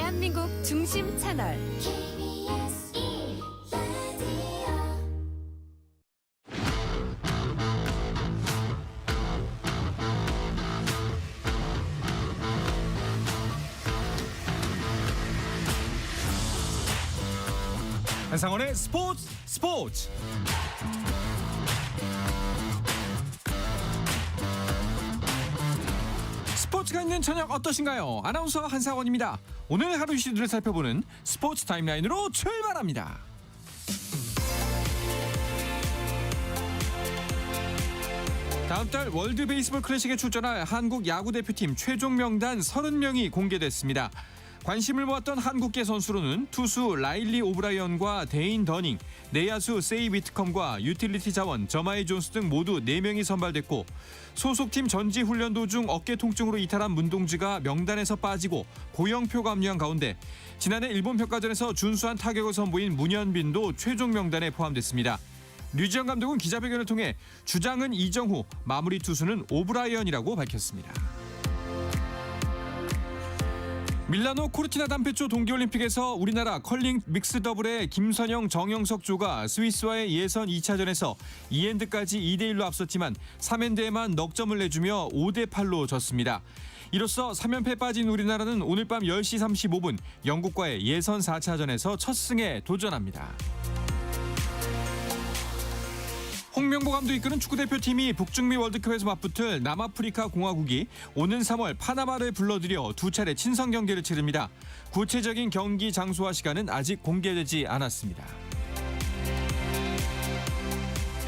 대한민국 중심 채널 KBS 1라디오 한상원의 스포츠. 스포츠가 있는 저녁 어떠신가요? 아나운서 한상원입니다. 오늘 하루 이슈들을 살펴보는 스포츠 타임라인으로 출발합니다. 다음 달 월드 베이스볼 클래식에 출전할 한국 야구 대표팀 최종 명단 30명이 공개됐습니다. 관심을 모았던 한국계 선수로는 투수 라일리 오브라이언과 데인 더닝, 내야수 세이 위트컴과 유틸리티 자원 저마이 존스 등 모두 4명이 선발됐고, 소속팀 전지 훈련 도중 어깨 통증으로 이탈한 문동주가 명단에서 빠지고 고영표가 합류한 가운데 지난해 일본 평가전에서 준수한 타격을 선보인 문현빈도 최종 명단에 포함됐습니다. 류지영 감독은 기자회견을 통해 주장은 이정후, 마무리 투수는 오브라이언이라고 밝혔습니다. 밀라노 코르티나 단페초 동계올림픽에서 우리나라 컬링 믹스 더블의 김선영, 정영석 조가 스위스와의 예선 2차전에서 2엔드까지 2대1로 앞섰지만 3엔드에만 넉 점을 내주며 5대8로 졌습니다. 이로써 3연패 빠진 우리나라는 오늘 밤 10시 35분 영국과의 예선 4차전에서 첫 승에 도전합니다. 홍명보 감독이 이끄는 축구대표팀이 북중미 월드컵에서 맞붙을 남아프리카 공화국이 오는 3월 파나마를 불러들여 두 차례 친선 경기를 치릅니다. 구체적인 경기 장소와 시간은 아직 공개되지 않았습니다.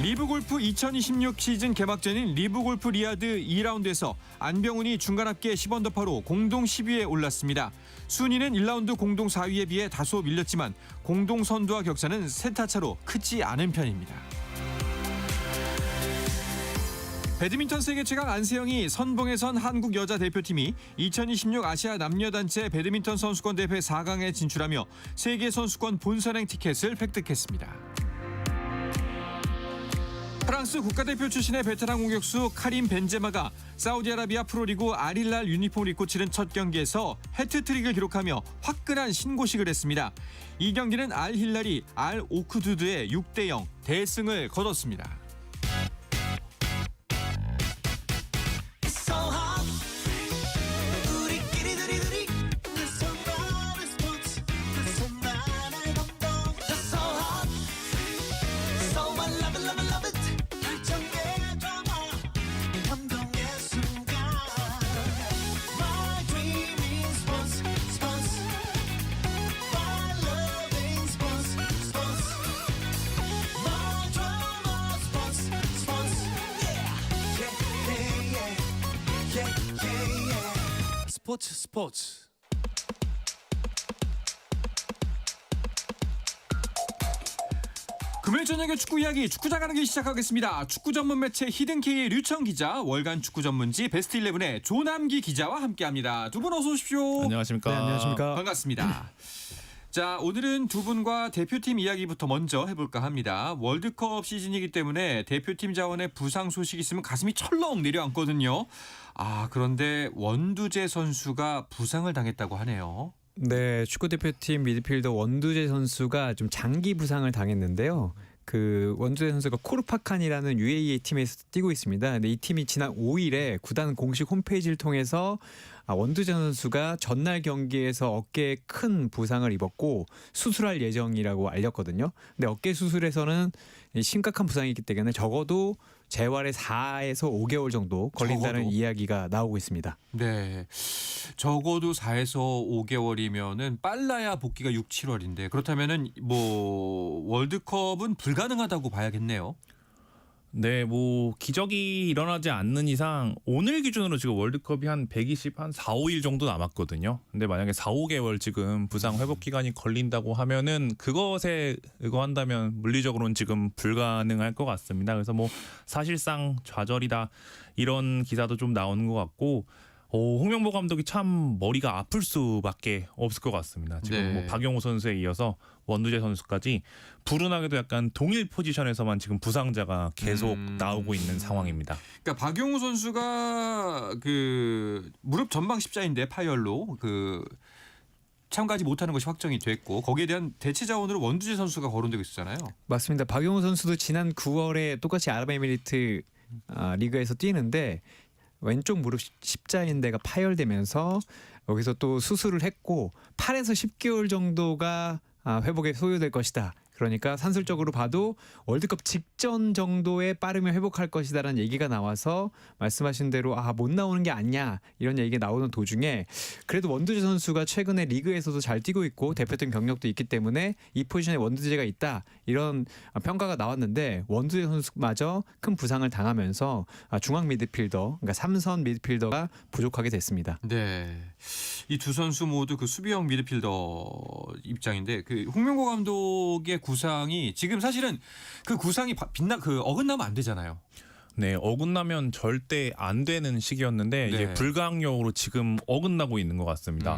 리브골프 2026 시즌 개막전인 리브골프 리아드 2라운드에서 안병훈이 중간 합계 10언더파로 공동 10위에 올랐습니다. 순위는 1라운드 공동 4위에 비해 다소 밀렸지만 공동 선두와 격차는 세타 차로 크지 않은 편입니다. 배드민턴 세계 최강 안세영이 선봉에 선 한국 여자 대표팀이 2026 아시아 남녀단체 배드민턴 선수권 대회 4강에 진출하며 세계 선수권 본선행 티켓을 획득했습니다. 프랑스 국가대표 출신의 베테랑 공격수 카림 벤제마가 사우디아라비아 프로리그 알힐랄 유니폼을 입고 치른 첫 경기에서 해트트릭을 기록하며 화끈한 신고식을 했습니다. 이 경기는 알힐랄이 알 오크두드의 6대0 대승을 거뒀습니다. 스포츠. 금요일 저녁에 축구 이야기 축구장 가는 길 시작하겠습니다. 축구 전문 매체 히든K의 류청 기자, 월간 축구 전문지 베스트 11의 조남기 기자와 함께합니다. 두 분 어서 오십시오. 안녕하십니까. 네, 안녕하십니까. 반갑습니다. 자, 오늘은 두 분과 대표팀 이야기부터 먼저 해볼까 합니다. 월드컵 시즌이기 때문에 대표팀 자원의 부상 소식이 있으면 가슴이 철렁 내려앉거든요. 그런데 원두재 선수가 부상을 당했다고 하네요. 네, 축구대표팀 미드필더 원두재 선수가 좀 장기 부상을 당했는데요. 그 원두재 선수가 코르파칸이라는 UAE 팀에서 뛰고 있습니다. 근데 이 팀이 지난 5일에 구단 공식 홈페이지를 통해서 원두재 선수가 전날 경기에서 어깨에 큰 부상을 입었고 수술할 예정이라고 알렸거든요. 근데 어깨 수술에서는 심각한 부상이기 때문에 적어도 재활에 4에서 5개월 정도 걸린다는 적어도? 이야기가 나오고 있습니다. 네, 적어도 4에서 5개월이면은 빨라야 복귀가 6, 7월인데 그렇다면은 뭐 월드컵은 불가능하다고 봐야겠네요. 네, 뭐 기적이 일어나지 않는 이상 오늘 기준으로 지금 월드컵이 한 4, 5일 정도 남았거든요. 근데 만약에 4, 5개월 지금 부상 회복 기간이 걸린다고 하면은 그것에 의거한다면 물리적으로는 지금 불가능할 것 같습니다. 그래서 뭐 사실상 좌절이다 이런 기사도 좀 나오는 것 같고 홍명보 감독이 참 머리가 아플 수밖에 없을 것 같습니다. 지금 네. 뭐 박용호 선수에 이어서 원두재 선수까지 불운하게도 약간 동일 포지션에서만 지금 부상자가 계속 나오고 있는 상황입니다. 그러니까 박용우 선수가 그 무릎 전방 십자인대 파열로 그 참가하지 못하는 것이 확정이 됐고 거기에 대한 대체 자원으로 원두재 선수가 거론되고 있었잖아요. 맞습니다. 박용호 선수도 지난 9월에 똑같이 아랍에미리트 리그에서 뛰는데 왼쪽 무릎 십자인대가 파열되면서 여기서 또 수술을 했고 8에서 10개월 정도가 회복에 소요될 것이다. 그러니까 산술적으로 봐도 월드컵 직전 정도의 빠르면 회복할 것이다라는 얘기가 나와서 말씀하신 대로 못 나오는 게 아니냐 이런 얘기가 나오는 도중에 그래도 원두재 선수가 최근에 리그에서도 잘 뛰고 있고 대표팀 경력도 있기 때문에 이 포지션에 원두재가 있다 이런 평가가 나왔는데 원두재 선수마저 큰 부상을 당하면서 중앙 미드필더 그러니까 3선 미드필더가 부족하게 됐습니다. 네, 이 두 선수 모두 그 수비형 미드필더 입장인데 그 홍명보 감독의 구상이 지금 사실은 그 구상이 어긋나면 안 되잖아요. 네, 어긋나면 절대 안 되는 시기였는데 네. 이게 불가항력으로 지금 어긋나고 있는 것 같습니다.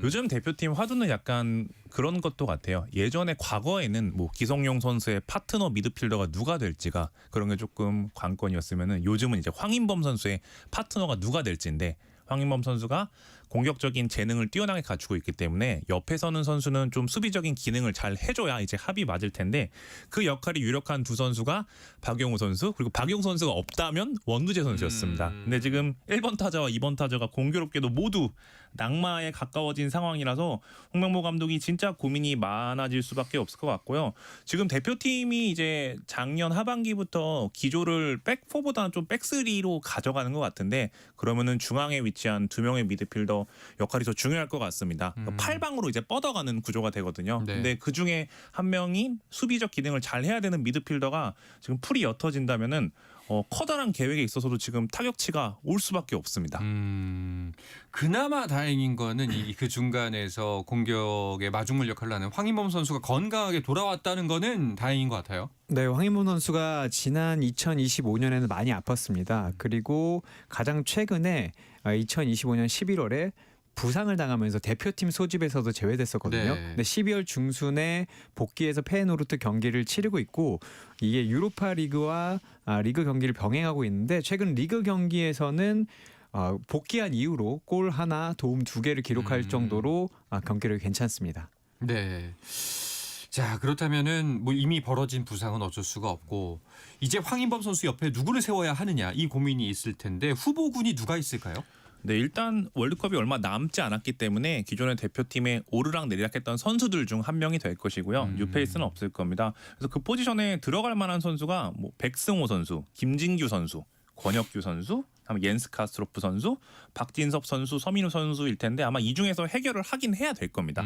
요즘 대표팀 화두는 약간 그런 것도 같아요. 예전에 과거에는 뭐 기성용 선수의 파트너 미드필더가 누가 될지가 그런 게 조금 관건이었으면은 요즘은 이제 황인범 선수의 파트너가 누가 될지인데 황인범 선수가 공격적인 재능을 뛰어나게 갖추고 있기 때문에 옆에 서는 선수는 좀 수비적인 기능을 잘 해줘야 이제 합이 맞을 텐데 그 역할이 유력한 두 선수가 박용호 선수 그리고 박용호 선수가 없다면 원두재 선수였습니다. 근데 지금 1번 타자와 2번 타자가 공교롭게도 모두 낙마에 가까워진 상황이라서 홍명보 감독이 진짜 고민이 많아질 수밖에 없을 것 같고요. 지금 대표팀이 이제 작년 하반기부터 기조를 백4보다는 좀 백3로 가져가는 것 같은데 그러면은 중앙에 위치한 두 명의 미드필더 역할이 더 중요할 것 같습니다. 그러니까 8방으로 이제 뻗어가는 구조가 되거든요. 네. 근데 그 중에 한 명이 수비적 기능을 잘 해야 되는 미드필더가 지금 풀이 옅어진다면은 커다란 계획에 있어서도 지금 타격치가 올 수밖에 없습니다. 그나마 다행인 거는 그 중간에서 공격의 마중물 역할을 하는 황인범 선수가 건강하게 돌아왔다는 거는 다행인 것 같아요. 네, 황인범 선수가 지난 2025년에는 많이 아팠습니다. 그리고 가장 최근에 2025년 11월에 부상을 당하면서 대표팀 소집에서도 제외됐었거든요. 네. 근데 12월 중순에 복귀해서 페에노르트 경기를 치르고 있고 이게 유로파 리그와 리그 경기를 병행하고 있는데 최근 리그 경기에서는 복귀한 이후로 골 하나, 도움 2개를 기록할 정도로 경기력이 괜찮습니다. 네. 자, 그렇다면은 뭐 이미 벌어진 부상은 어쩔 수가 없고 이제 황인범 선수 옆에 누구를 세워야 하느냐 이 고민이 있을 텐데 후보군이 누가 있을까요? 네, 일단 월드컵이 얼마 남지 않았기 때문에 기존의 대표팀에 오르락 내리락했던 선수들 중 한 명이 될 것이고요. 뉴페이스는 없을 겁니다. 그래서 그 포지션에 들어갈 만한 선수가 뭐 백승호 선수, 김진규 선수, 권혁규 선수, 옌스 카스트로프 선수, 박진섭 선수, 서민우 선수일 텐데 아마 이 중에서 해결을 하긴 해야 될 겁니다.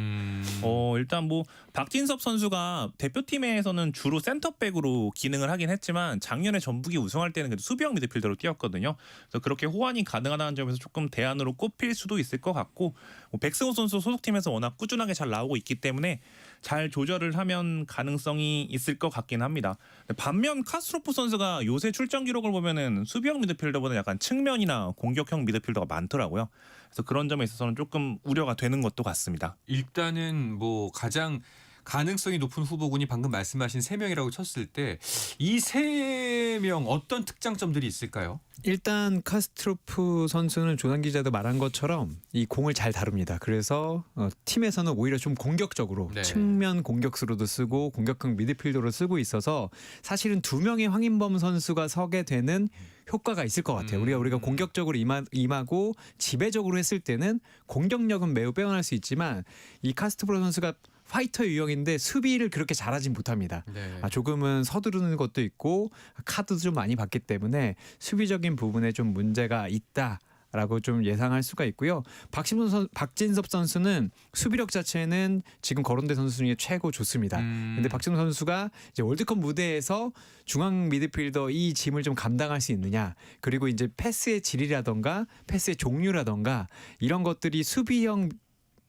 일단 뭐 박진섭 선수가 대표팀에서는 주로 센터백으로 기능을 하긴 했지만 작년에 전북이 우승할 때는 그래도 수비형 미드필더로 뛰었거든요. 그래서 그렇게 호환이 가능하다는 점에서 조금 대안으로 꼽힐 수도 있을 것 같고 백승호 선수 소속팀에서 워낙 꾸준하게 잘 나오고 있기 때문에 잘 조절을 하면 가능성이 있을 것 같긴 합니다. 반면 카스트로프 선수가 요새 출전 기록을 보면은 수비형 미드필더보다 약간 측면이나 공격형 미드필더가 많더라고요. 그래서 그런 점에 있어서는 조금 우려가 되는 것도 같습니다. 일단은 뭐 가장 가능성이 높은 후보군이 방금 말씀하신 3명이라고 쳤을 때 이 3명 어떤 특장점들이 있을까요? 일단 카스트로프 선수는 조난 기자도 말한 것처럼 이 공을 잘 다룹니다. 그래서 팀에서는 오히려 좀 공격적으로 네. 측면 공격수로도 쓰고 공격형 미드필더로 쓰고 있어서 사실은 2명의 황인범 선수가 서게 되는 효과가 있을 것 같아요. 우리가 공격적으로 임하고 지배적으로 했을 때는 공격력은 매우 빼어날 수 있지만 이 카스트로프 선수가 파이터 유형인데 수비를 그렇게 잘하진 못합니다. 네. 조금은 서두르는 것도 있고 카드도 좀 많이 받기 때문에 수비적인 부분에 좀 문제가 있다라고 좀 예상할 수가 있고요. 박진섭 선수는 수비력 자체는 지금 거론된 선수 중에 최고 좋습니다. 근데 박진섭 선수가 이제 월드컵 무대에서 중앙 미드필더 이 짐을 좀 감당할 수 있느냐, 그리고 이제 패스의 질이라던가 패스의 종류라던가 이런 것들이 수비형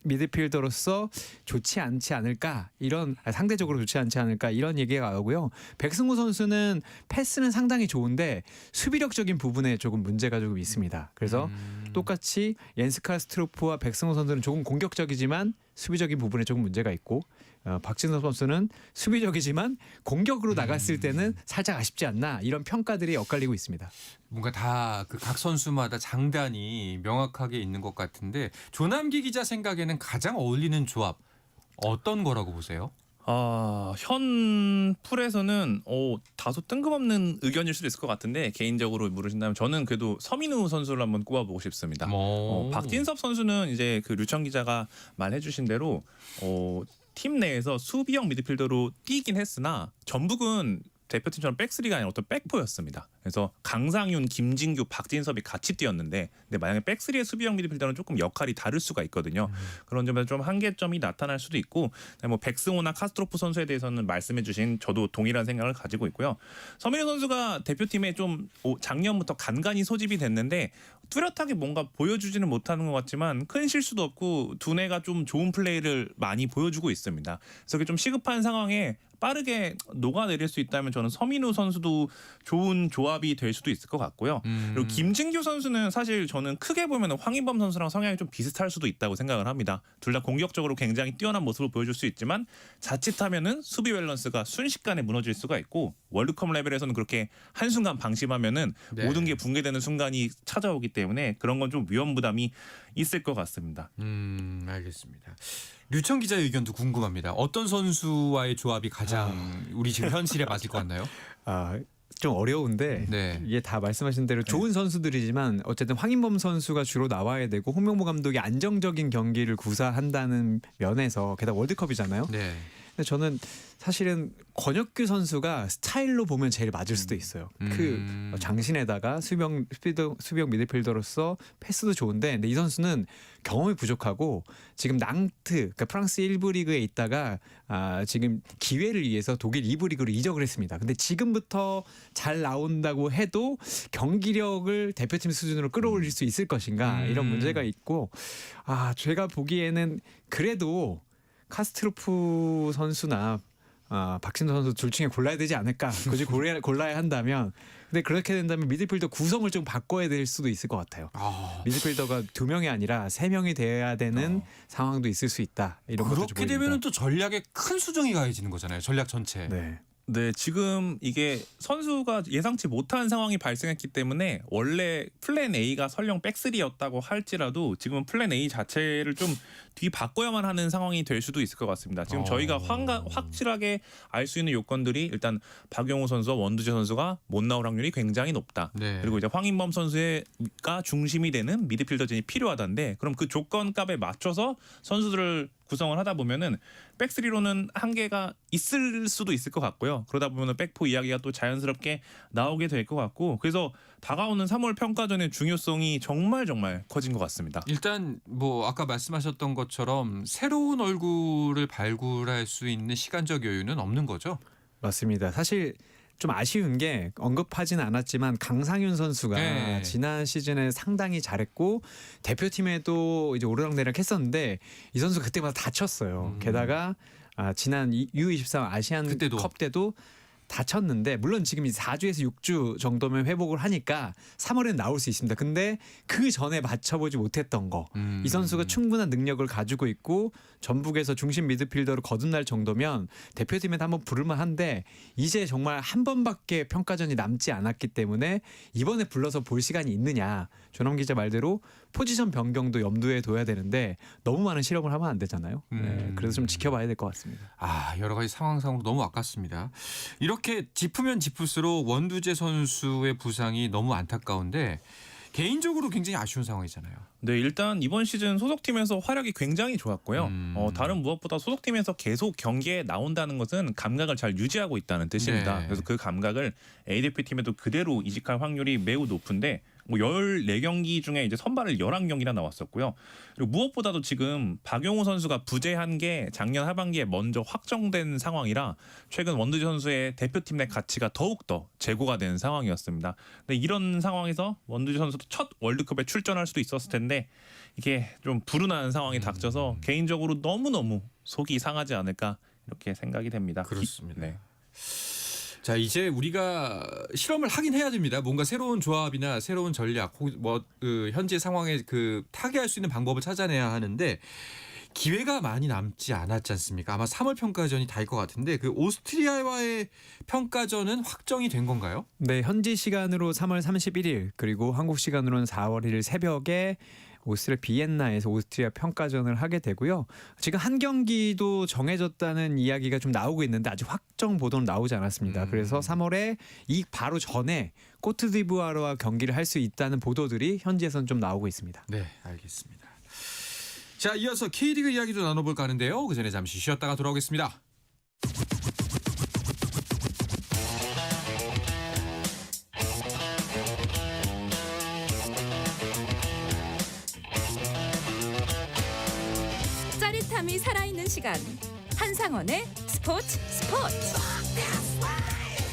미드필더로서 좋지 않지 않을까, 이런 상대적으로 좋지 않지 않을까 이런 얘기가 나오고요. 백승호 선수는 패스는 상당히 좋은데 수비력적인 부분에 조금 문제가 조금 있습니다. 그래서 똑같이 옌스 카스트로프와 백승호 선수는 조금 공격적이지만 수비적인 부분에 조금 문제가 있고 박진섭 선수는 수비적이지만 공격으로 나갔을 때는 살짝 아쉽지 않나 이런 평가들이 엇갈리고 있습니다. 뭔가 다 그 각 선수마다 장단이 명확하게 있는 것 같은데 조남기 기자 생각에는 가장 어울리는 조합 어떤 거라고 보세요? 현 풀에서는 다소 뜬금없는 의견일 수도 있을 것 같은데 개인적으로 물으신다면 저는 그래도 서민우 선수를 한번 꼽아보고 싶습니다. 박진섭 선수는 이제 그 류청 기자가 말해주신 대로 팀 내에서 수비형 미드필더로 뛰긴 했으나 전북은 대표팀처럼 백스리가 아니라 어떤 백포였습니다. 그래서 강상윤, 김진규, 박진섭이 같이 뛰었는데 근데 만약에 백스리의 수비형 미드필더는 조금 역할이 다를 수가 있거든요. 그런 점에서 좀 한계점이 나타날 수도 있고 뭐 백승호나 카스트로프 선수에 대해서는 말씀해주신 저도 동일한 생각을 가지고 있고요. 서민우 선수가 대표팀에 좀 작년부터 간간히 소집이 됐는데 뚜렷하게 뭔가 보여주지는 못하는 것 같지만 큰 실수도 없고 두뇌가 좀 좋은 플레이를 많이 보여주고 있습니다. 그래서 그게 좀 시급한 상황에 빠르게 녹아내릴 수 있다면 저는 서민우 선수도 좋은 조합이 될 수도 있을 것 같고요. 그리고 김진규 선수는 사실 저는 크게 보면 황인범 선수랑 성향이 좀 비슷할 수도 있다고 생각을 합니다. 둘 다 공격적으로 굉장히 뛰어난 모습을 보여줄 수 있지만 자칫하면은 수비 밸런스가 순식간에 무너질 수가 있고 월드컵 레벨에서는 그렇게 한순간 방심하면은 네. 모든 게 붕괴되는 순간이 찾아오기 때문에 그런 건 좀 위험 부담이 있을 것 같습니다. 알겠습니다. 류청 기자의 의견도 궁금합니다. 어떤 선수와의 조합이 가장 우리 지금 현실에 맞을 것 같나요? 좀 어려운데 네. 이게 다 말씀하신 대로 좋은 선수들이지만 어쨌든 황인범 선수가 주로 나와야 되고 홍명보 감독이 안정적인 경기를 구사한다는 면에서 게다가 월드컵이잖아요. 네. 근데 저는 사실은 권혁규 선수가 스타일로 보면 제일 맞을 수도 있어요. 그 장신에다가 수비형 미드필더로서 패스도 좋은데 근데 이 선수는 경험이 부족하고 지금 낭트 그러니까 프랑스 1부 리그에 있다가 지금 기회를 위해서 독일 2부 리그로 이적을 했습니다. 근데 지금부터 잘 나온다고 해도 경기력을 대표팀 수준으로 끌어올릴 수 있을 것인가 이런 문제가 있고 제가 보기에는 그래도 카스트로프 선수나 박진섭 선수 둘 중에 골라야 되지 않을까. 굳이 골라야 한다면. 근데 그렇게 된다면 미드필더 구성을 좀 바꿔야 될 수도 있을 것 같아요. 미드필더가 2명이 아니라 3명이 돼야 되는 상황도 있을 수 있다. 이런 것도 그렇게 되면 또 전략에 큰 수정이 가해지는 거잖아요. 전략 전체. 네, 지금 이게 선수가 예상치 못한 상황이 발생했기 때문에 원래 플랜 A가 설령 백스리였다고 할지라도 지금은 플랜 A 자체를 좀 뒤바꿔야만 하는 상황이 될 수도 있을 것 같습니다. 지금 저희가 확실하게 알 수 있는 요건들이 일단 박용우 선수와 원두재 선수가 못 나올 확률이 굉장히 높다. 네. 그리고 이제 황인범 선수가 중심이 되는 미드필더진이 필요하다는데 그럼 그 조건값에 맞춰서 선수들을 구성을 하다 보면은 백스리로는 한계가 있을 수도 있을 것 같고요. 그러다 보면은 백포 이야기가 또 자연스럽게 나오게 될 것 같고 그래서 다가오는 3월 평가전의 중요성이 정말 커진 것 같습니다. 일단 뭐 아까 말씀하셨던 것처럼 새로운 얼굴을 발굴할 수 있는 시간적 여유는 없는 거죠? 맞습니다. 사실 좀 아쉬운 게 언급하지는 않았지만 강상윤 선수가 지난 시즌에 상당히 잘했고 대표팀에도 이제 오르락내리락했었는데 이 선수 그때마다 다쳤어요. 게다가 지난 U23 아시안컵 때도 다쳤는데 물론 지금 4주에서 6주 정도면 회복을 하니까 3월에는 나올 수 있습니다. 근데 그 전에 맞춰보지 못했던 거. 이 선수가 충분한 능력을 가지고 있고 전북에서 중심 미드필더로 거듭날 정도면 대표팀에 한번 부를만 한데 이제 정말 한 번밖에 평가전이 남지 않았기 때문에 이번에 불러서 볼 시간이 있느냐. 조남 기자 말대로 포지션 변경도 염두에 둬야 되는데 너무 많은 실험을 하면 안 되잖아요. 그래서 좀 지켜봐야 될 것 같습니다. 여러 가지 상황상으로 너무 아깝습니다. 이렇게 짚으면 짚을수록 원두재 선수의 부상이 너무 안타까운데 개인적으로 굉장히 아쉬운 상황이잖아요. 네, 일단 이번 시즌 소속팀에서 활약이 굉장히 좋았고요. 다른 무엇보다 소속팀에서 계속 경기에 나온다는 것은 감각을 잘 유지하고 있다는 뜻입니다. 네. 그래서 그 감각을 A대표팀에도 그대로 이식할 확률이 매우 높은데 14경기 중에 이제 선발을 11경기나 나왔었고요. 그리고 무엇보다도 지금 박용우 선수가 부재한 게 작년 하반기에 먼저 확정된 상황이라 최근 원두재 선수의 대표팀 내 가치가 더욱더 제고가 된 상황이었습니다. 근데 이런 상황에서 원두재 선수도 첫 월드컵에 출전할 수도 있었을 텐데 이게 좀 불운한 상황이 닥쳐서 개인적으로 너무너무 속이 상하지 않을까 이렇게 생각이 됩니다. 그렇습니다. 네. 자, 이제 우리가 실험을 하긴 해야 됩니다. 뭔가 새로운 조합이나 새로운 전략, 현재 상황에 타개할 수 있는 방법을 찾아내야 하는데 기회가 많이 남지 않았지 않습니까? 아마 3월 평가전이 다일 것 같은데 그 오스트리아와의 평가전은 확정이 된 건가요? 네, 현지 시간으로 3월 31일 그리고 한국 시간으로는 4월 1일 새벽에 오스트리아 비엔나에서 오스트리아 평가전을 하게 되고요. 지금 한 경기도 정해졌다는 이야기가 좀 나오고 있는데 아직 확정 보도는 나오지 않았습니다. 그래서 3월에 이 바로 전에 코트디부아르와 경기를 할 수 있다는 보도들이 현지에서는 좀 나오고 있습니다. 네, 알겠습니다. 자, 이어서 K리그 이야기도 나눠볼까 하는데요. 그 전에 잠시 쉬었다가 돌아오겠습니다. 짜릿함이 살아있는 시간. 한상원의 스포츠.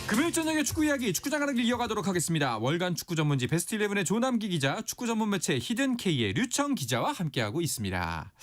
금요일 저녁의 축구 이야기 축구장 가는 길 이어가도록 하겠습니다. 월간 축구 전문지 베스트 11의 조남기 기자, 축구 전문 매체 히든K의 류청 기자와 함께하고 있습니다.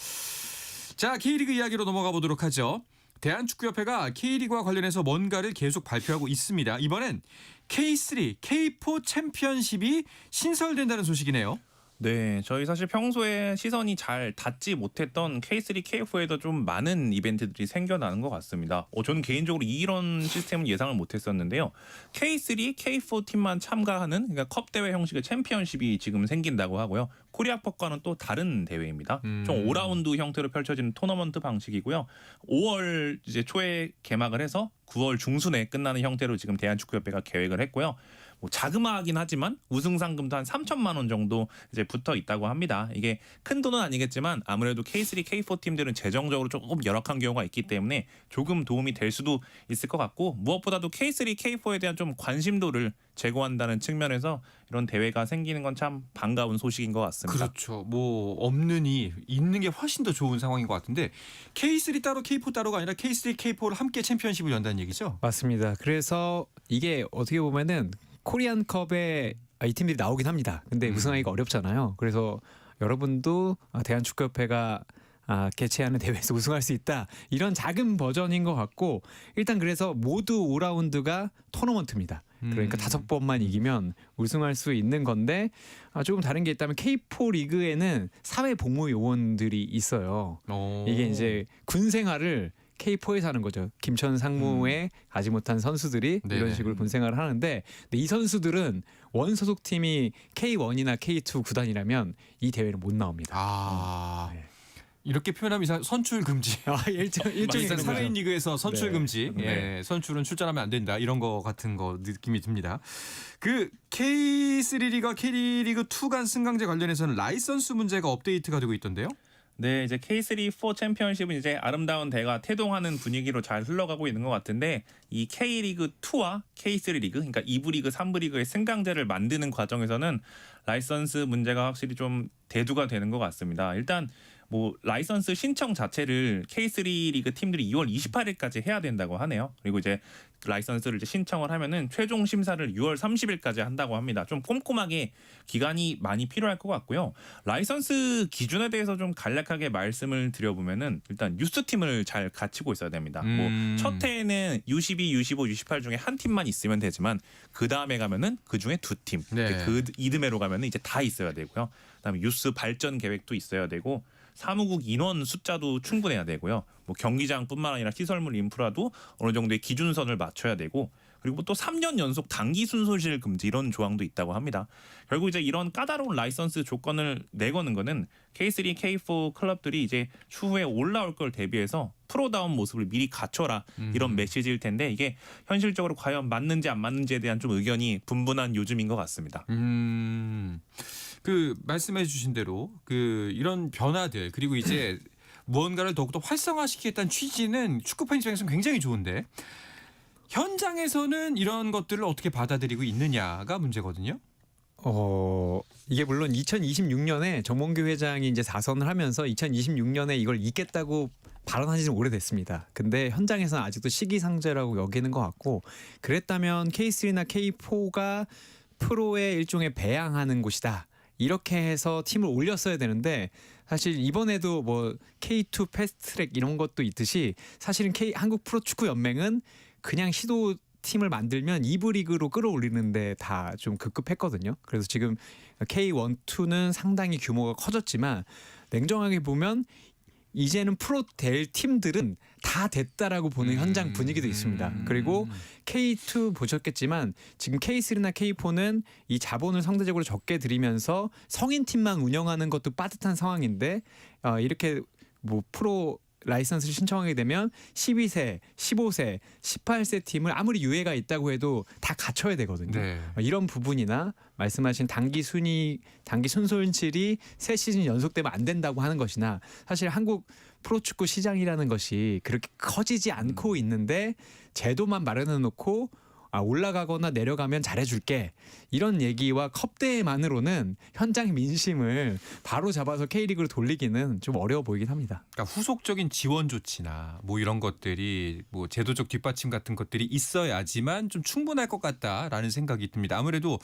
자, K리그 이야기로 넘어가 보도록 하죠. 대한축구협회가 K리그와 관련해서 뭔가를 계속 발표하고 있습니다. 이번엔 K3, K4 챔피언십이 신설된다는 소식이네요. 네, 저희 사실 평소에 시선이 잘 닿지 못했던 K3, K4에도 좀 많은 이벤트들이 생겨나는 것 같습니다. 저는 개인적으로 이런 시스템은 예상을 못했었는데요. K3, K4 팀만 참가하는 그러니까 컵 대회 형식의 챔피언십이 지금 생긴다고 하고요. 코리아컵과는 또 다른 대회입니다. 좀 5라운드 형태로 펼쳐지는 토너먼트 방식이고요. 5월 이제 초에 개막을 해서 9월 중순에 끝나는 형태로 지금 대한축구협회가 계획을 했고요. 뭐 자그마하긴 하지만 우승 상금도 한 3천만 원 정도 이제 붙어 있다고 합니다. 이게 큰 돈은 아니겠지만 아무래도 K3, K4 팀들은 재정적으로 조금 열악한 경우가 있기 때문에 조금 도움이 될 수도 있을 것 같고 무엇보다도 K3, K4에 대한 좀 관심도를 제고한다는 측면에서 이런 대회가 생기는 건 참 반가운 소식인 것 같습니다. 그렇죠. 뭐 없느니 있는 게 훨씬 더 좋은 상황인 것 같은데 K3 따로 K4 따로가 아니라 K3, K4를 함께 챔피언십을 연다는 얘기죠? 맞습니다. 그래서 이게 어떻게 보면은 코리안컵에 이 팀들이 나오긴 합니다. 근데 우승하기가 어렵잖아요. 그래서 여러분도 대한축구협회가 개최하는 대회에서 우승할 수 있다. 이런 작은 버전인 것 같고 일단 그래서 모두 5라운드가 토너먼트입니다. 그러니까 5번만 이기면 우승할 수 있는 건데 조금 다른 게 있다면 K4 리그에는 사회 복무 요원들이 있어요. 이게 이제 군 생활을 K4에서 하는 거죠. 김천 상무에 가지 못한 선수들이 네네. 이런 식으로 군 생활을 하는데 근데 이 선수들은 원 소속 팀이 K1이나 K2 구단이라면 이 대회를 못 나옵니다. 네. 이렇게 표현하면 이상 선출 금지. 일종의 그런 사회인 거죠. 리그에서 선출 네. 금지. 네. 예, 선출은 출전하면 안 된다. 이런 거 같은 거 느낌이 듭니다. 그 K3 리그와 K리그 2 간 승강제 관련해서는 라이선스 문제가 업데이트가 되고 있던데요. 네, 이제 K3, 4 챔피언십은 이제 아름다운 대가 태동하는 분위기로 잘 흘러가고 있는 것 같은데 이 K리그 2와 K3 리그, 그러니까 2부 리그, 3부 리그의 승강제를 만드는 과정에서는 라이선스 문제가 확실히 좀 대두가 되는 것 같습니다. 일단 뭐 라이선스 신청 자체를 K3 리그 팀들이 2월 28일까지 해야 된다고 하네요. 그리고 이제 라이선스를 이제 신청을 하면은 최종 심사를 6월 30일까지 한다고 합니다. 좀 꼼꼼하게 기간이 많이 필요할 것 같고요. 라이선스 기준에 대해서 좀 간략하게 말씀을 드려보면은 일단 유스 팀을 잘 갖추고 있어야 됩니다. 뭐 첫 해에는 U12, U15, U18 중에 한 팀만 있으면 되지만 그 다음에 가면은 그 중에 두 팀, 네. 그 이듬해로 가면은 이제 다 있어야 되고요. 그다음에 유스 발전 계획도 있어야 되고. 사무국 인원 숫자도 충분해야 되고요. 뭐 경기장뿐만 아니라 시설물 인프라도 어느 정도의 기준선을 맞춰야 되고 그리고 또 3년 연속 단기 순손실 금지 이런 조항도 있다고 합니다. 결국 이제 이런 까다로운 라이선스 조건을 내거는 거는 K3, K4 클럽들이 이제 추후에 올라올 걸 대비해서 프로다운 모습을 미리 갖춰라 이런 메시지일 텐데 이게 현실적으로 과연 맞는지 안 맞는지에 대한 좀 의견이 분분한 요즘인 것 같습니다. 그 말씀해 주신 대로 그 이런 변화들 그리고 이제 무언가를 더욱더 활성화시키겠다는 취지는 축구팬 입장에서는 굉장히 좋은데 현장에서는 이런 것들을 어떻게 받아들이고 있느냐가 문제거든요. 이게 물론 2026년에 정몽규 회장이 이제 사선을 하면서 2026년에 이걸 잇겠다고 발언한 지는 오래됐습니다. 근데 현장에서는 아직도 시기상조라고 여기는 것 같고 그랬다면 K3나 K4가 프로의 일종의 배양하는 곳이다. 이렇게 해서 팀을 올렸어야 되는데 사실 이번에도 뭐 K2 패스트트랙 이런 것도 있듯이 사실은 한국 프로축구 연맹은 그냥 시도 팀을 만들면 2부 리그로 끌어올리는데 다 좀 급급했거든요. 그래서 지금 K1, 2는 상당히 규모가 커졌지만 냉정하게 보면 이제는 프로 될 팀들은 다 됐다라고 보는 현장 분위기도 있습니다. 그리고 K2 보셨겠지만 지금 K3나 K4는 이 자본을 상대적으로 적게 들이면서 성인 팀만 운영하는 것도 빠듯한 상황인데 이렇게 뭐 프로 라이선스를 신청하게 되면 12세, 15세, 18세 팀을 아무리 유예가 있다고 해도 다 갖춰야 되거든요. 네. 이런 부분이나 말씀하신 단기 순손실이 3시즌 연속되면 안 된다고 하는 것이나 사실 한국 프로축구 시장이라는 것이 그렇게 커지지 않고 있는데 제도만 마련해 놓고 올라가거나 내려가면 잘해줄게 이런 얘기와 컵대만으로는 현장의 민심을 바로 잡아서 K리그로 돌리기는 좀 어려워 보이긴 합니다. 그러니까 후속적인 지원 조치나 뭐 이런 것들이 뭐 제도적 뒷받침 같은 것들이 있어야지만 좀 충분할 것 같다라는 생각이 듭니다. 아무래도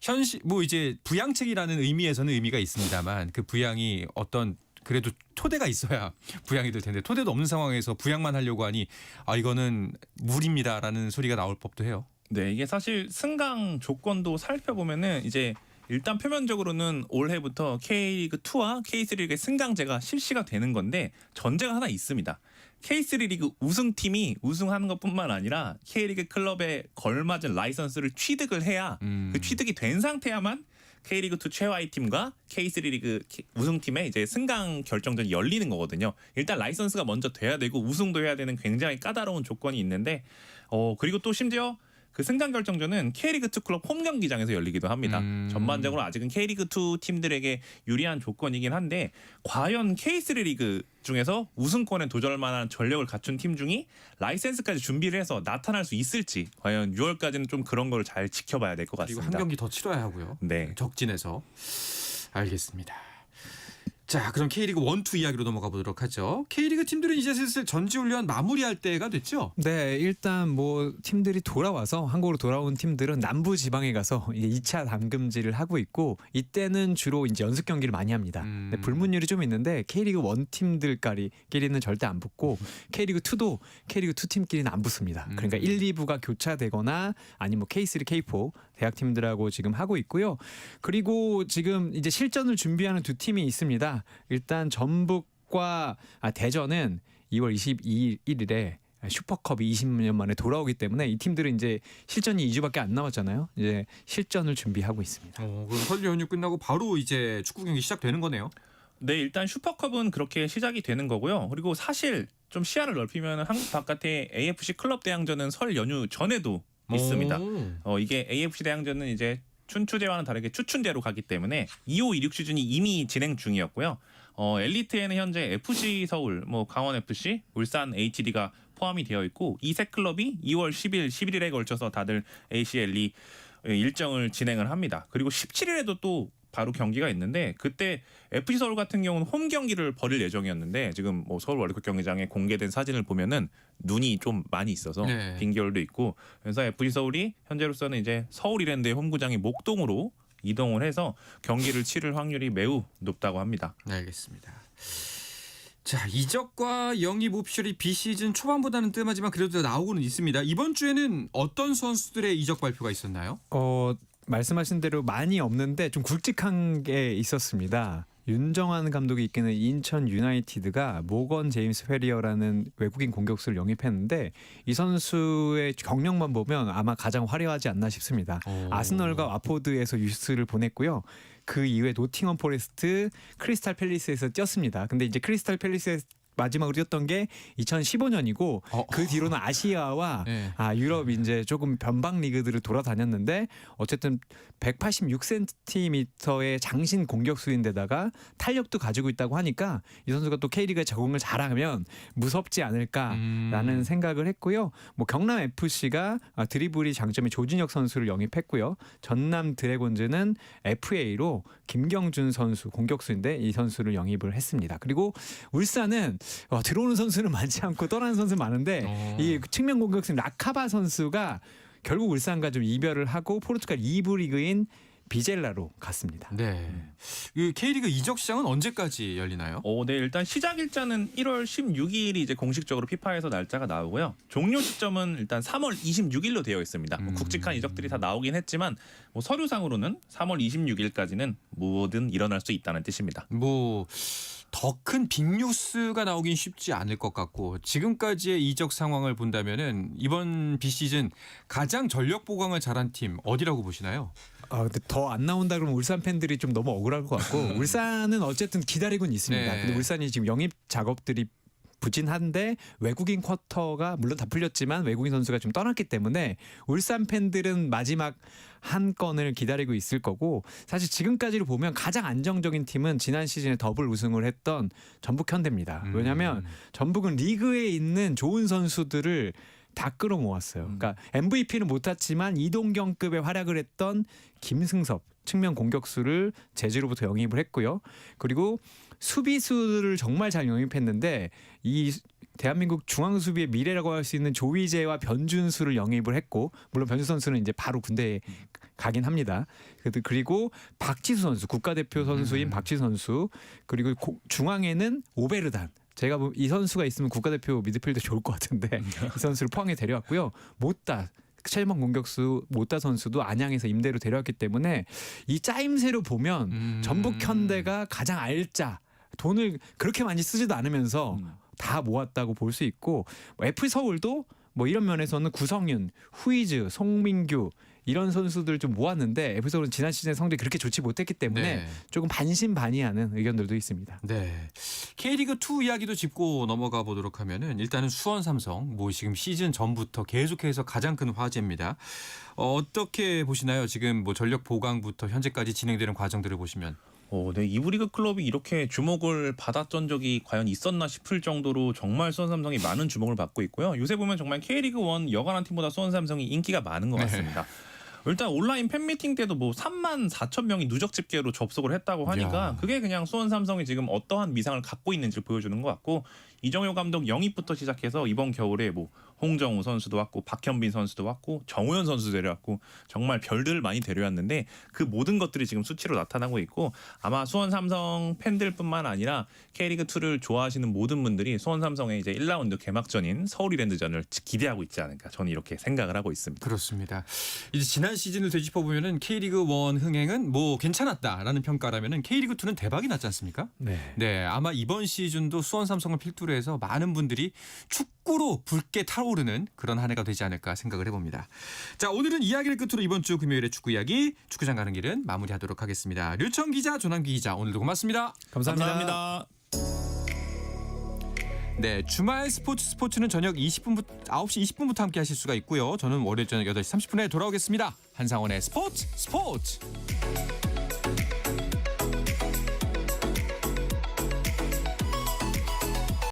현실 뭐 이제 부양책이라는 의미에서는 의미가 있습니다만 그 부양이 어떤 그래도 토대가 있어야 부양이 될 텐데 토대도 없는 상황에서 부양만 하려고 하니 이거는 무리입니다라는 소리가 나올 법도 해요. 네, 이게 사실 승강 조건도 살펴보면은 이제 일단 표면적으로는 올해부터 K리그 2와 K3 리그의 승강제가 실시가 되는 건데 전제가 하나 있습니다. K3 리그 우승팀이 우승하는 것뿐만 아니라 K리그 클럽에 걸맞은 라이선스를 취득을 해야 그 취득이 된 상태야만 K리그2 최하위 팀과 K3 리그 우승팀의 이제 승강 결정전이 열리는 거거든요. 일단 라이선스가 먼저 돼야 되고 우승도 해야 되는 굉장히 까다로운 조건이 있는데 그리고 또 심지어 그 승강 결정전은 K리그2 클럽 홈 경기장에서 열리기도 합니다. 전반적으로 아직은 K리그2 팀들에게 유리한 조건이긴 한데 과연 K3 리그 중에서 우승권에 도전할 만한 전력을 갖춘 팀 중이 라이센스까지 준비를 해서 나타날 수 있을지 과연 6월까지는 좀 그런 걸 잘 지켜봐야 될 것 그리고 같습니다. 한 경기 더 치러야 하고요. 네. 적진에서. 알겠습니다. 자, 그럼 K리그 1, 2 이야기로 넘어가 보도록 하죠. K리그 팀들은 이제 슬슬 전지훈련 마무리할 때가 됐죠? 네, 일단 뭐 팀들이 돌아와서 한국으로 돌아온 팀들은 남부 지방에 가서 이제 2차 담금질을 하고 있고 이때는 주로 이제 연습 경기를 많이 합니다. 근데 불문율이 좀 있는데 K리그 1 팀들끼리는 절대 안 붙고 K리그 2도 K리그 2 팀끼리는 안 붙습니다. 그러니까 1, 2부가 교차되거나 아니면 뭐 K3, K4 대학 팀들하고 지금 하고 있고요. 그리고 지금 이제 실전을 준비하는 두 팀이 있습니다. 일단 전북과 대전은 2월 22일에 슈퍼컵이 20년 만에 돌아오기 때문에 이 팀들은 이제 실전이 2주밖에 안 남았잖아요. 이제 실전을 준비하고 있습니다. 그럼 설 연휴 끝나고 바로 이제 축구 경기 시작되는 거네요. 네, 일단 슈퍼컵은 그렇게 시작이 되는 거고요. 그리고 사실 좀 시야를 넓히면 한국 바깥에 AFC 클럽 대항전은 설 연휴 전에도 있습니다. 이게 AFC 대항전은 이제 춘추제와는 다르게 추춘제로 가기 때문에 2호 26 시즌이 이미 진행 중이었고요. 엘리트에는 현재 FC 서울, 뭐 강원 FC, 울산 HD가 포함이 되어 있고 이 세 클럽이 2월 10일, 11일에 걸쳐서 다들 ACL이 일정을 진행을 합니다. 그리고 17일에도 또 바로 경기가 있는데 그때 FC 서울 같은 경우는 홈 경기를 벌일 예정이었는데 지금 뭐 서울 월드컵 경기장에 공개된 사진을 보면은 눈이 좀 많이 있어서 네. 빈 겨울도 있고 그래서 FC 서울이 현재로서는 이제 서울 이랜드의 홈구장이 목동으로 이동을 해서 경기를 치를 확률이 매우 높다고 합니다. 네, 알겠습니다. 자, 이적과 영입 옵션이 비시즌 초반보다는 뜸하지만 그래도 나오고는 있습니다. 이번 주에는 어떤 선수들의 이적 발표가 있었나요? 말씀하신 대로 많이 없는데 좀 굵직한 게 있었습니다. 윤정환 감독이 이끄는 인천 유나이티드가 모건 제임스 페리어라는 외국인 공격수를 영입했는데 이 선수의 경력만 보면 아마 가장 화려하지 않나 싶습니다. 아스널과 와포드에서 유스를 보냈고요. 그 이후에 노팅엄 포레스트, 크리스탈 팰리스에서 뛰었습니다. 근데 이제 크리스탈 팰리스에서 마지막으로 뛰었던 게 2015년이고 그 뒤로는 아시아와 네. 유럽 이제 조금 변방 리그들을 돌아다녔는데 어쨌든 186cm의 장신 공격수인데다가 탄력도 가지고 있다고 하니까 이 선수가 또 K리그에 적응을 잘하면 무섭지 않을까라는 생각을 했고요. 뭐 경남 FC가 드리블이 장점이 조진혁 선수를 영입했고요. 전남 드래곤즈는 FA로 김경준 선수 공격수인데 이 선수를 영입을 했습니다. 그리고 울산은 들어오는 선수는 많지 않고 떠나는 선수 많은데 이 측면 공격수인 라카바 선수가 결국 울산과 좀 이별을 하고 포르투갈 2부 리그인 비젤라로 갔습니다. 네. 이 K리그 이적 시장은 언제까지 열리나요? 네, 일단 시작 일자는 1월 16일이 이제 공식적으로 피파에서 날짜가 나오고요. 종료 시점은 일단 3월 26일로 되어 있습니다. 뭐 굵직한 이적들이 다 나오긴 했지만 뭐 서류상으로는 3월 26일까지는 뭐든 일어날 수 있다는 뜻입니다. 뭐 더 큰 빅뉴스가 나오긴 쉽지 않을 것 같고 지금까지의 이적 상황을 본다면은 이번 비시즌 가장 전력 보강을 잘한 팀 어디라고 보시나요? 근데 더 안 나온다 그러면 울산 팬들이 좀 너무 억울할 것 같고 울산은 어쨌든 기다리고는 있습니다. 네. 근데 울산이 지금 영입 작업들이 부진한데 외국인 쿼터가 물론 다 풀렸지만 외국인 선수가 좀 떠났기 때문에 울산 팬들은 마지막 한 건을 기다리고 있을 거고 사실 지금까지로 보면 가장 안정적인 팀은 지난 시즌에 더블 우승을 했던 전북 현대입니다. 왜냐하면 전북은 리그에 있는 좋은 선수들을 다 끌어모았어요. 그러니까 MVP는 못했지만 이동경급의 활약을 했던 김승섭 측면 공격수를 제주로부터 영입을 했고요. 그리고 수비수를 정말 잘 영입했는데 이 대한민국 중앙 수비의 미래라고 할 수 있는 조희재와 변준수를 영입을 했고 물론 변준수 선수는 이제 바로 군대에 가긴 합니다. 그리고 박지수 선수 국가대표 선수인 박지수 선수 그리고 중앙에는 오베르단 제가 이 선수가 있으면 국가대표 미드필더 좋을 것 같은데 이 선수를 포항에 데려왔고요. 못다 최전 공격수 못다 선수도 안양에서 임대로 데려왔기 때문에 이 짜임새로 보면 전북 현대가 가장 알짜 돈을 그렇게 많이 쓰지도 않으면서 다 모았다고 볼 수 있고 FC 서울도 뭐 이런 면에서는 구성윤, 후이즈, 송민규 이런 선수들 좀 모았는데 FC 서울은 지난 시즌 성적이 그렇게 좋지 못했기 때문에 네. 조금 반신반의하는 의견들도 있습니다. 네. K리그 2 이야기도 짚고 넘어가 보도록 하면은 일단은 수원 삼성 뭐 지금 시즌 전부터 계속해서 가장 큰 화제입니다. 어떻게 보시나요? 지금 뭐 전력 보강부터 현재까지 진행되는 과정들을 보시면. 네, 이부 리그 클럽이 이렇게 주목을 받았던 적이 과연 있었나 싶을 정도로 정말 수원 삼성이 많은 주목을 받고 있고요. 요새 보면 정말 K리그 1 여간한 팀보다 수원 삼성이 인기가 많은 것 같습니다. 일단 온라인 팬미팅 때도 뭐 3만 4천 명이 누적 집계로 접속을 했다고 하니까 야. 그게 그냥 수원 삼성이 지금 어떠한 미상을 갖고 있는지를 보여주는 것 같고 이정효 감독 영입부터 시작해서 이번 겨울에 뭐 홍정우 선수도 왔고 박현빈 선수도 왔고 정우현 선수도 데려왔고 정말 별들을 많이 데려왔는데 그 모든 것들이 지금 수치로 나타나고 있고 아마 수원 삼성 팬들뿐만 아니라 K리그 2를 좋아하시는 모든 분들이 수원 삼성의 이제 1라운드 개막전인 서울 이랜드전을 기대하고 있지 않을까 저는 이렇게 생각을 하고 있습니다. 그렇습니다. 이제 지난 시즌을 되짚어 보면은 K리그 1 흥행은 뭐 괜찮았다라는 평가라면은 K리그 2는 대박이 났지 않습니까? 네, 아마 이번 시즌도 수원 삼성을 필두로 해서 많은 분들이 축구로 붉게 타오르는 그런 한 해가 되지 않을까 생각을 해봅니다. 자, 오늘은 이야기를 끝으로 이번 주 금요일에 축구 이야기 축구장 가는 길은 마무리하도록 하겠습니다. 류청 기자, 조남기 기자 오늘도 고맙습니다. 감사합니다. 네, 주말 스포츠는 저녁 9시 20분부터 함께 하실 수가 있고요. 저는 월요일 저녁 8시 30분에 돌아오겠습니다. 한상원의 스포츠.